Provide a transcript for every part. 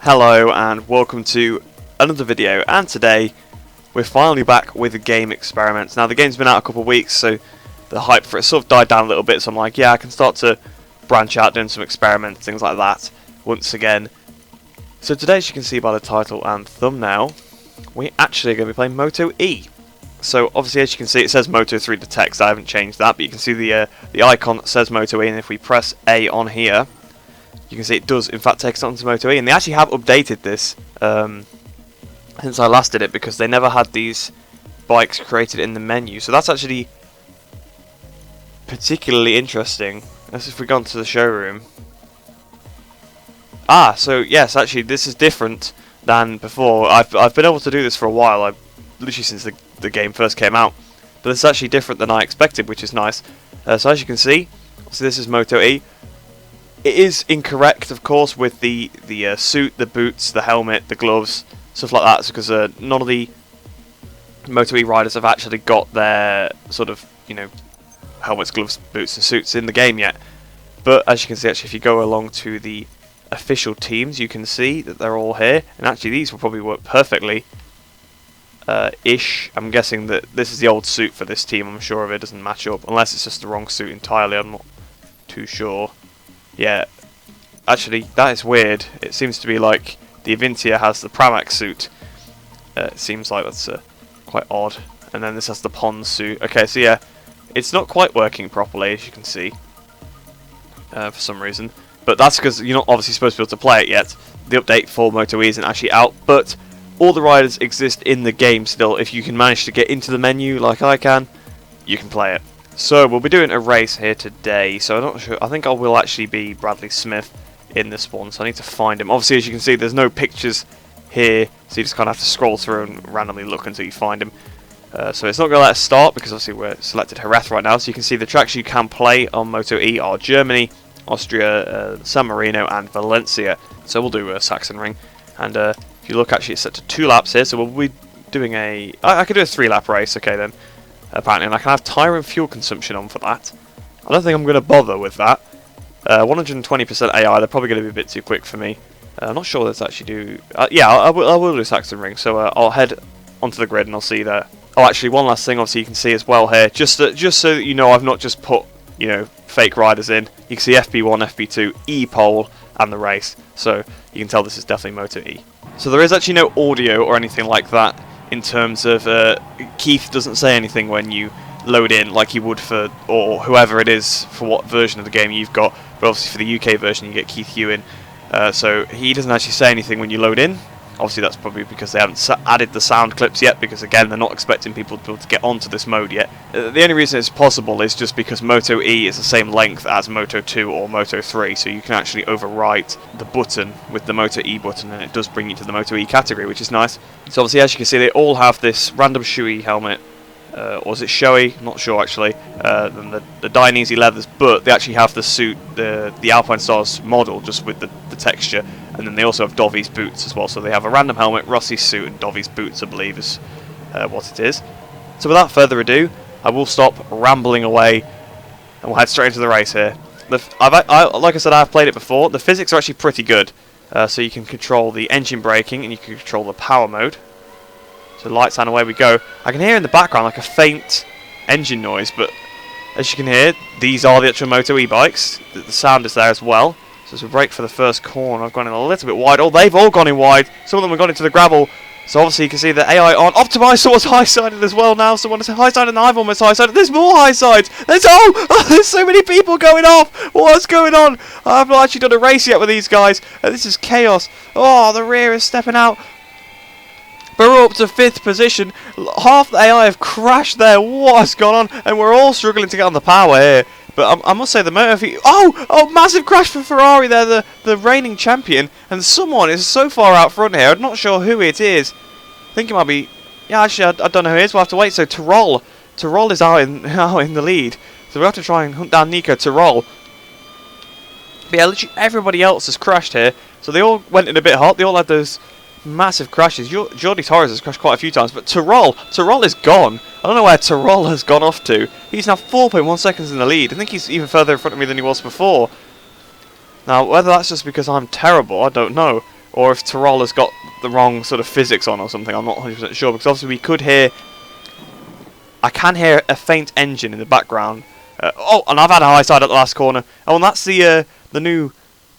Hello and welcome to another video, and today we're finally back with the game experiments. Now the game's been out a couple of weeks, so the hype for it sort of died down a little bit, so I'm like, yeah, I can start to branch out doing some experiments, things like that once again. So today, as you can see by the title and thumbnail, we actually are going to be playing MotoE. So obviously, as you can see, it says Moto3, the text. I haven't changed that, but you can see the icon that says MotoE, and if we press A on here, you can see it does in fact take us onto MotoE, and they actually have updated this since I last did it, because they never had these bikes created in the menu. So that's actually particularly interesting. Let's if we go onto the showroom. So yes, actually this is different than before. I've been able to do this for a while, literally since the game first came out, but it's actually different than I expected, which is nice. So as you can see, this is MotoE. It is incorrect, of course, with the suit, the boots, the helmet, the gloves, stuff like that, because none of the MotoE riders have actually got their sort of, helmets, gloves, boots and suits in the game yet. But as you can see, actually, if you go along to the official teams, you can see that they're all here, and actually these will probably work perfectly ish. I'm guessing that this is the old suit for this team. I'm sure of it doesn't match up, unless it's just the wrong suit entirely. I'm not too sure. Yeah, actually, that is weird. It seems to be like the Avintia has the Pramac suit. It seems like that's quite odd. And then this has the Pons suit. Okay, so yeah, it's not quite working properly, as you can see, for some reason. But that's because you're not obviously supposed to be able to play it yet. The update for MotoE isn't actually out, but all the riders exist in the game still. If you can manage to get into the menu like I can, you can play it. So we'll be doing a race here today, so I'm not sure. I think I will actually be Bradley Smith in this one, so I need to find him. Obviously, as you can see, there's no pictures here, so you just kind of have to scroll through and randomly look until you find him. So it's not going to let us start, because obviously we're selected Jerez right now, so you can see the tracks you can play on MotoE are Germany, Austria, San Marino and Valencia. So we'll do a Sachsenring, and if you look, actually it's set to 2 laps here, so we'll be doing I could do a 3-lap race, okay then. Apparently, and I can have tyre and fuel consumption on for that. I don't think I'm going to bother with that. 120% AI, they're probably going to be a bit too quick for me. I'm not sure let's actually do... yeah, I will do Sachsenring, so I'll head onto the grid and I'll see that. Oh, actually, one last thing, obviously, you can see as well here, just so that you know I've not just put, fake riders in. You can see FP1, FP2, E-pole, and the race. So you can tell this is definitely MotoE. So there is actually no audio or anything like that, in terms of Keith doesn't say anything when you load in like he would for, or whoever it is for what version of the game you've got, but obviously for the UK version you get Keith Hewen, so he doesn't actually say anything when you load in. Obviously that's probably because they haven't added the sound clips yet, because again they're not expecting people to be able to get onto this mode yet. The only reason it's possible is just because MotoE is the same length as Moto2 or Moto3, so you can actually overwrite the button with the MotoE button, and it does bring you to the MotoE category, which is nice. So obviously, as you can see, they all have this random Shoei helmet, or is it Shoei? I'm not sure actually. Then the Dainese leathers, but they actually have the suit, the Alpine Stars model, just with the texture. And then they also have Dovi's boots as well. So they have a random helmet, Rossi's suit, and Dovi's boots, I believe, is what it is. So without further ado, I will stop rambling away, and we'll head straight into the race here. Like I said, I've played it before. The physics are actually pretty good. So you can control the engine braking, and you can control the power mode. So lights and away we go. I can hear in the background like a faint engine noise, but as you can hear, these are the actual MotoE bikes. The sound is there as well. So as we brake for the first corner, I've gone in a little bit wide. Oh, they've all gone in wide. Some of them have gone into the gravel. So obviously you can see the AI aren't optimised towards high-sided as well now. Someone is high-sided and I've almost high-sided. There's more high-sides. There's there's so many people going off. What's going on? I've not actually done a race yet with these guys. This is chaos. Oh, the rear is stepping out. But we're up to 5th position. Half the AI have crashed there. What has gone on? And we're all struggling to get on the power here. But I must say the MotoE... Oh, massive crash for Ferrari there, the reigning champion. And someone is so far out front here. I'm not sure who it is. I think it might be... Yeah, actually, I don't know who it is. We'll have to wait. So Tyrrell is out in the lead. So we'll have to try and hunt down Nico Tyrrell. But yeah, literally everybody else has crashed here. So they all went in a bit hot. They all had those massive crashes. Jordi Torres has crashed quite a few times, but Tyrrell is gone. I don't know where Tyrrell has gone off to. He's now 4.1 seconds in the lead. I think he's even further in front of me than he was before. Now, whether that's just because I'm terrible, I don't know, or if Tyrrell has got the wrong sort of physics on or something. I'm not 100% sure, because obviously we could hear... I can hear a faint engine in the background. Oh, and I've had a high side at the last corner. Oh, and that's the new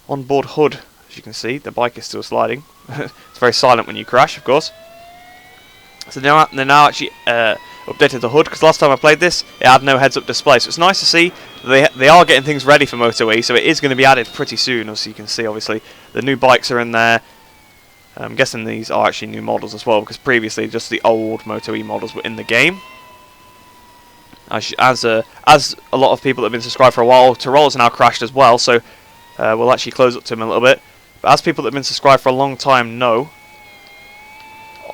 onboard hood. As you can see, the bike is still sliding. It's very silent when you crash, of course. So they're now actually updated the hood, because last time I played this, it had no heads-up display. So it's nice to see they are getting things ready for MotoE, so it is going to be added pretty soon, as you can see, obviously. The new bikes are in there. I'm guessing these are actually new models as well, because previously just the old MotoE models were in the game. As a lot of people that have been subscribed for a while, Tyrrell has now crashed as well, so we'll actually close up to him a little bit. But as people that have been subscribed for a long time know,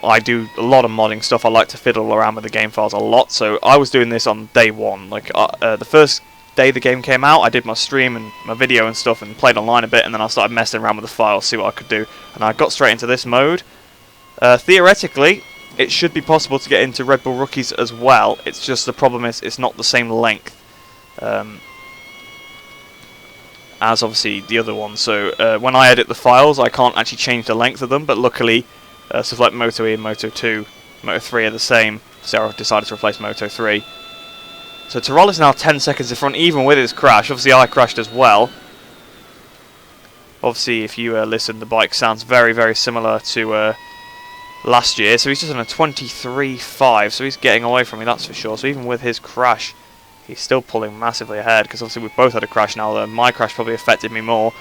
I do a lot of modding stuff. I like to fiddle around with the game files a lot, so I was doing this on day one. Like the first day the game came out, I did my stream and my video and stuff and played online a bit, and then I started messing around with the files, see what I could do, and I got straight into this mode. Theoretically, it should be possible to get into Red Bull Rookies as well. It's just the problem is it's not the same length as obviously the other one. So when I edit the files, I can't actually change the length of them, but luckily stuff like MotoE and Moto2, Moto3 are the same, so I decided to replace Moto3. So Tyrrell is now 10 seconds in front, even with his crash. Obviously I crashed as well. Obviously if you listen, the bike sounds very, very similar to last year. So he's just on a 23.5, so he's getting away from me, that's for sure. So even with his crash, he's still pulling massively ahead, because obviously we've both had a crash now. My crash probably affected me more.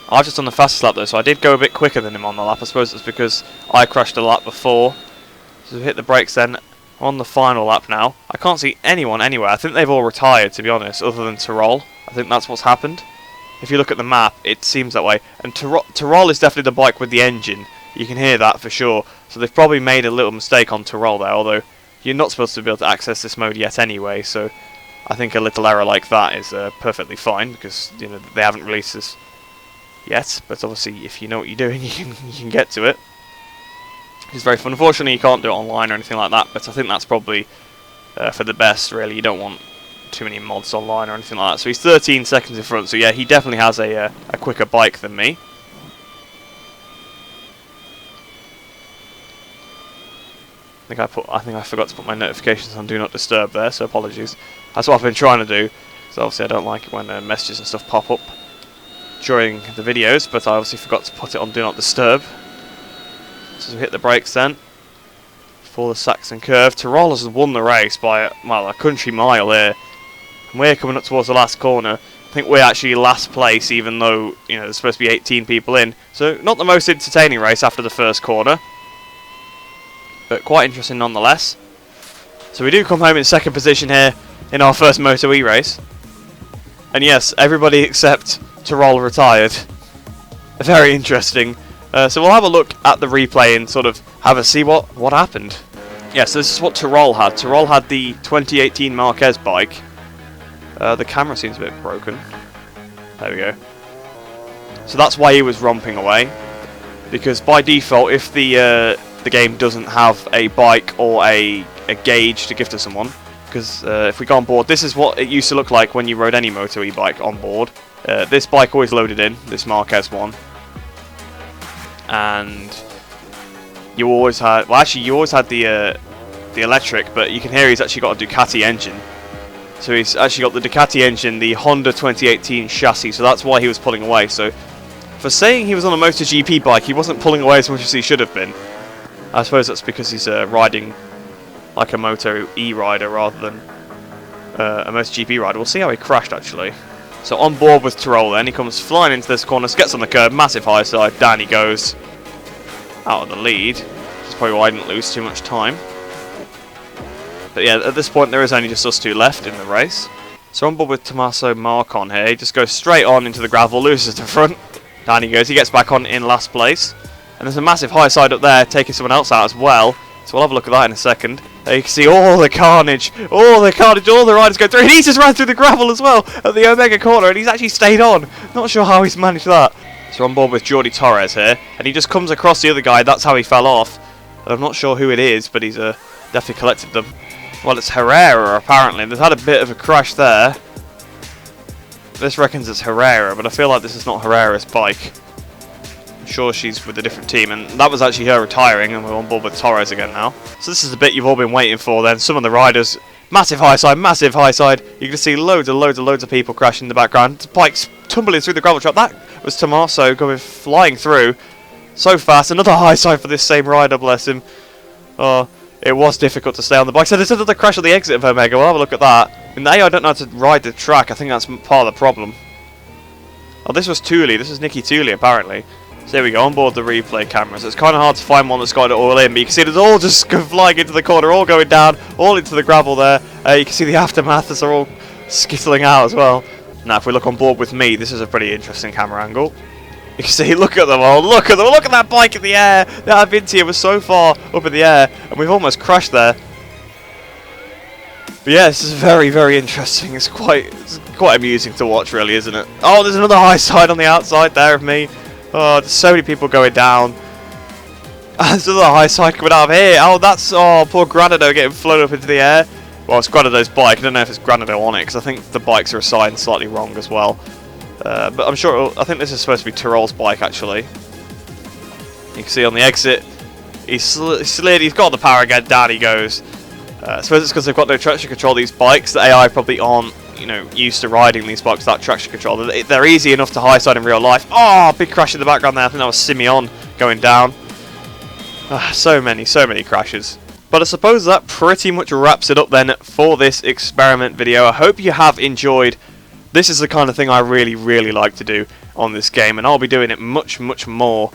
I've just done the fastest lap though, so I did go a bit quicker than him on the lap. I suppose it's because I crashed a lap before. So we hit the brakes then. On the final lap now. I can't see anyone anywhere. I think they've all retired, to be honest, other than Tyrrell. I think that's what's happened. If you look at the map, it seems that way. And Tyrrell is definitely the bike with the engine. You can hear that for sure. So they've probably made a little mistake on Tyrrell there, although you're not supposed to be able to access this mode yet anyway, so I think a little error like that is perfectly fine, because you know they haven't released this yet. But obviously, if you know what you're doing, you can get to it. It's very fun. Unfortunately, you can't do it online or anything like that, but I think that's probably for the best, really. You don't want too many mods online or anything like that. So he's 13 seconds in front, so yeah, he definitely has a quicker bike than me. I think I forgot to put my notifications on Do Not Disturb there, so apologies. That's what I've been trying to do. So obviously I don't like it when messages and stuff pop up during the videos, but I obviously forgot to put it on Do Not Disturb. So we hit the brakes then for the Saxon curve. Tyrrell has won the race by a country mile here. And we're coming up towards the last corner. I think we're actually last place, even though there's supposed to be 18 people in. So not the most entertaining race after the first corner, but quite interesting nonetheless. So we do come home in second position here in our first MotoE race. And yes, everybody except Tyrrell retired. Very interesting. So we'll have a look at the replay and sort of have a see what happened. Yeah, so this is what Tyrrell had. Tyrrell had the 2018 Marquez bike. The camera seems a bit broken. There we go. So that's why he was romping away. Because by default, if the game doesn't have a bike or a gauge to give to someone, because if we go on board, this is what it used to look like when you rode any MotoE bike on board. This bike always loaded in, this Marquez one. And you always had, you always had the electric, but you can hear he's actually got a Ducati engine. So he's actually got the Ducati engine, the Honda 2018 chassis, so that's why he was pulling away. So for saying he was on a MotoGP bike, he wasn't pulling away as much as he should have been. I suppose that's because he's riding like a MotoE rider rather than a MotoGP rider. We'll see how he crashed actually. So on board with Tyrrell then, he comes flying into this corner, gets on the curb, massive high side, down he goes, out of the lead. That's probably why I didn't lose too much time. But yeah, at this point there is only just us two left in the race. So on board with Tommaso Marcon here, he just goes straight on into the gravel, loses the front, down he goes, he gets back on in last place. And there's a massive high side up there, taking someone else out as well. So we'll have a look at that in a second. There you can see all the carnage, all the riders go through. And he's just ran through the gravel as well at the Omega corner, and he's actually stayed on. Not sure how he's managed that. So we're on board with Jordi Torres here, and he just comes across the other guy. That's how he fell off. I'm not sure who it is, but he's definitely collected them. Well, it's Herrera apparently. They've had a bit of a crash there. This reckons it's Herrera, but I feel like this is not Herrera's bike. I'm sure she's with a different team, and that was actually her retiring, and we're on board with Torres again now. So this is the bit you've all been waiting for then. Some of the riders, massive high side, massive high side. You can see loads of people crashing in the background. Bikes tumbling through the gravel trap. That was Tommaso going flying through so fast. Another high side for this same rider, bless him. Oh, it was difficult to stay on the bike. So there's another crash at the exit of Omega. We'll have a look at that. In the A, I don't know how to ride the track. I think that's part of the problem. Oh, this was Tooley. This is Nicky Tooley, apparently. So there we go, on board the replay cameras. It's kind of hard to find one that's got it all in, but you can see it's all just flying into the corner, all going down, all into the gravel there. You can see the aftermath as they're all skittling out as well. Now, if we look on board with me, this is a pretty interesting camera angle. You can see, look at them all, look at them, look at that bike in the air. That Avintia was so far up in the air, and we've almost crashed there. But yeah, this is very, very interesting. It's quite amusing to watch, really, isn't it? Oh, there's another high side on the outside there of me. Oh, there's so many people going down. There's another high side coming out of here. Oh, that's poor Granado getting flown up into the air. Well, it's Granado's bike. I don't know if it's Granado on it, because I think the bikes are assigned slightly wrong as well. But I'm sure. I think this is supposed to be Tyrrell's bike, actually. You can see on the exit, he slid. He's got the power again. Down he goes. I suppose it's because they've got no traction control. These bikes, the AI probably aren't, used to riding these bikes without traction control. They're easy enough to high side in real life. Oh, big crash in the background there. I think that was Simeon going down. So many crashes. But I suppose that pretty much wraps it up then for this experiment video. I hope you have enjoyed. This is the kind of thing I really, really like to do on this game, and I'll be doing it much, much more.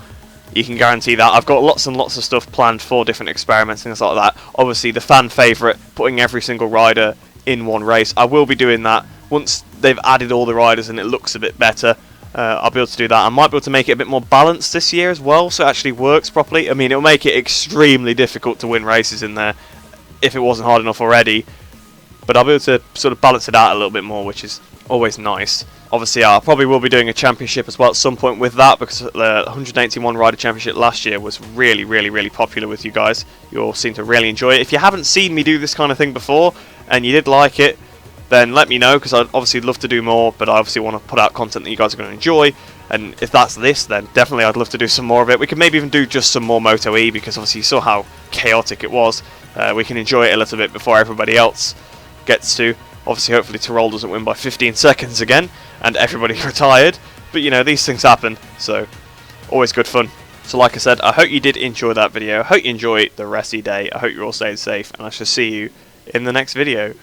You can guarantee that. I've got lots and lots of stuff planned for different experiments and things like that. Obviously, the fan favourite, putting every single rider in one race. I will be doing that once they've added all the riders and it looks a bit better. I'll be able to do that. I might be able to make it a bit more balanced this year as well, so it actually works properly. I mean, it'll make it extremely difficult to win races in there if it wasn't hard enough already. But I'll be able to sort of balance it out a little bit more, which is always nice. Obviously, I probably will be doing a championship as well at some point with that, because the 181 Rider Championship last year was really, really, really popular with you guys. You all seem to really enjoy it. If you haven't seen me do this kind of thing before, and you did like it, then let me know, because I'd obviously love to do more, but I obviously want to put out content that you guys are going to enjoy. And if that's this, then definitely I'd love to do some more of it. We could maybe even do just some more MotoE, because obviously you saw how chaotic it was. We can enjoy it a little bit before everybody else gets to. Obviously, hopefully Tyrrell doesn't win by 15 seconds again, and everybody retired. But, these things happen, so always good fun. So like I said, I hope you did enjoy that video. I hope you enjoy the rest of your day. I hope you're all staying safe, and I shall see you in the next video.